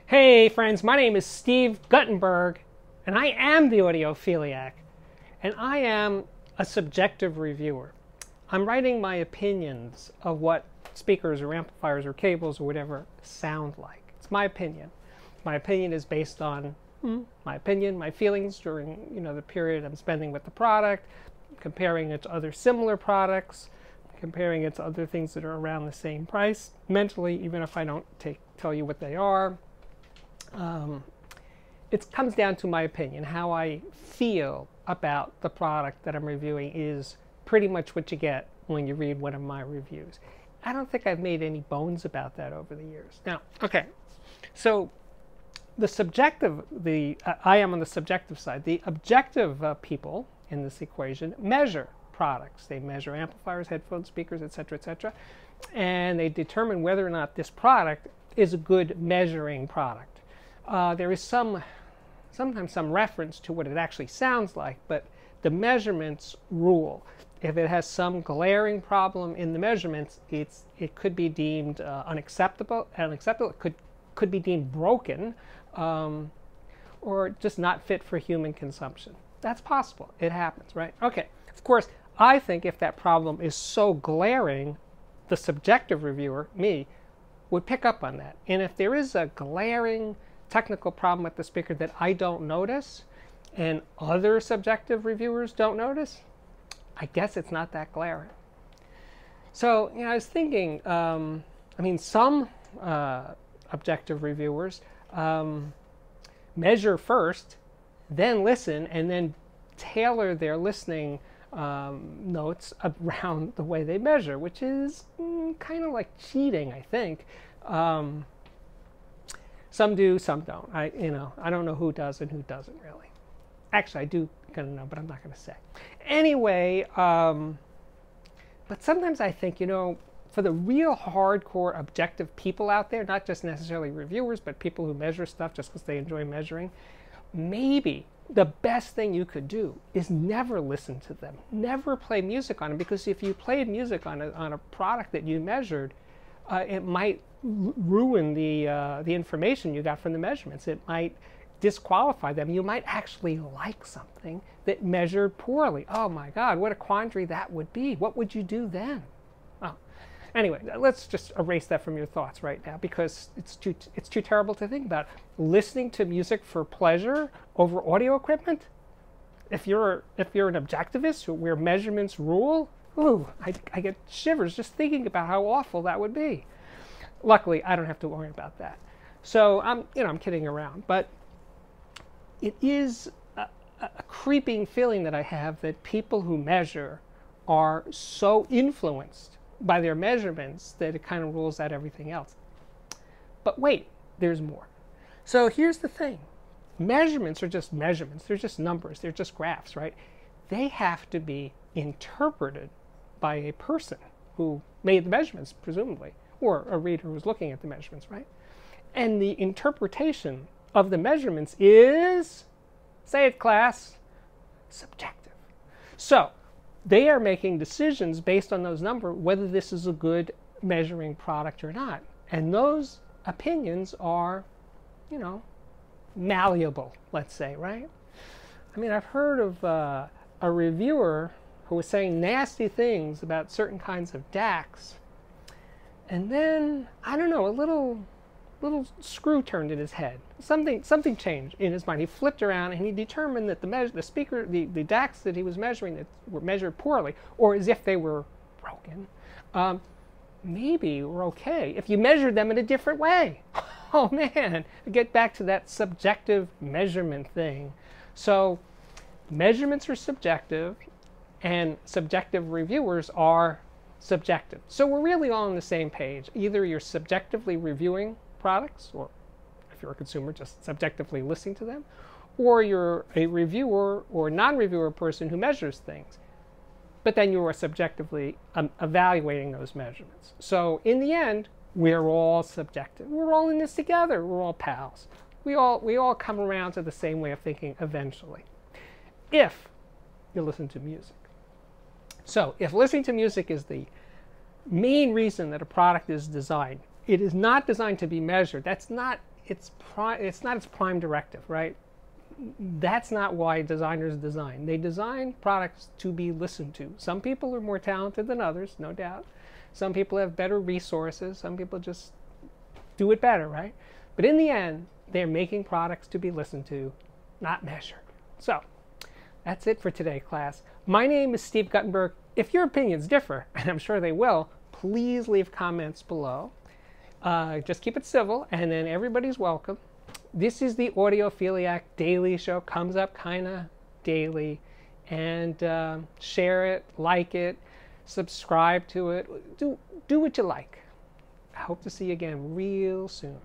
Hey friends, my name is Steve Guttenberg, and I am the audiophiliac, and I am a subjective reviewer. I'm writing my opinions of what speakers or amplifiers or cables or whatever sound like. It's my opinion. My opinion is based on my opinion, my feelings during the period I'm spending with the product, comparing it to other similar products, comparing it to other things that are around the same price mentally, even if I don't tell you what they are. It comes down to my opinion. How I feel about the product that I'm reviewing is pretty much what you get when you read one of my reviews. I don't think I've made any bones about that over the years. Now, okay, so the subjective, I am on the subjective side. The objective people in this equation measure products. They measure amplifiers, headphones, speakers, etc., and they determine whether or not this product is a good measuring product. There is sometimes some reference to what it actually sounds like, but the measurements rule. If it has some glaring problem in the measurements, it could be deemed unacceptable. It could be deemed broken, or just not fit for human consumption. That's possible. It happens, right? Okay. Of course, I think if that problem is so glaring, the subjective reviewer, me, would pick up on that. And if there is a glaring technical problem with the speaker that I don't notice, and other subjective reviewers don't notice, I guess it's not that glaring. So, I was thinking, some objective reviewers measure first, then listen, and then tailor their listening notes around the way they measure, which is kind of like cheating, I think. Some do, some don't. I don't know who does and who doesn't really. Actually, I do kind of know, but I'm not going to say. Anyway, but sometimes I think, for the real hardcore objective people out there, not just necessarily reviewers, but people who measure stuff just because they enjoy measuring, maybe the best thing you could do is never listen to them, never play music on them, because if you played music on a product that you measured, it might ruin the information you got from the measurements. It might disqualify them. You might actually like something that measured poorly. Oh my God, what a quandary that would be. What would you do then? Oh. Anyway, let's just erase that from your thoughts right now, because it's too terrible to think about. Listening to music for pleasure over audio equipment? If you're an objectivist where measurements rule, ooh, I get shivers just thinking about how awful that would be. Luckily, I don't have to worry about that. So I'm kidding around, but it is a creeping feeling that I have that people who measure are so influenced by their measurements that it kind of rules out everything else. But wait, there's more. So here's the thing. Measurements are just measurements. They're just numbers. They're just graphs, right? They have to be interpreted by a person who made the measurements, presumably, or a reader who's looking at the measurements, right? And the interpretation of the measurements is, say it class, subjective. So they are making decisions based on those numbers whether this is a good measuring product or not. And those opinions are, malleable, let's say, right? I've heard of a reviewer who was saying nasty things about certain kinds of DACs. And then, I don't know, a little screw turned in his head. Something changed in his mind. He flipped around and he determined that the DACs that he was measuring that were measured poorly, or as if they were broken, maybe were okay if you measured them in a different way. Oh man, get back to that subjective measurement thing. So measurements are subjective, and subjective reviewers are subjective. So we're really all on the same page. Either you're subjectively reviewing products, or if you're a consumer, just subjectively listening to them, or you're a reviewer or non-reviewer person who measures things. But then you are subjectively evaluating those measurements. So in the end, we're all subjective. We're all in this together. We're all pals. We all come around to the same way of thinking eventually, if you listen to music. So if listening to music is the main reason that a product is designed, it is not designed to be measured. That's not it's not its prime directive, right? That's not why designers design. They design products to be listened to. Some people are more talented than others, no doubt. Some people have better resources. Some people just do it better, right? But in the end, they're making products to be listened to, not measured. So that's it for today, class. My name is Steve Guttenberg. If your opinions differ, and I'm sure they will, please leave comments below. Just keep it civil, and then everybody's welcome. This is the Audiophiliac Daily Show. Comes up kind of daily. And share it, like it, subscribe to it. Do what you like. I hope to see you again real soon.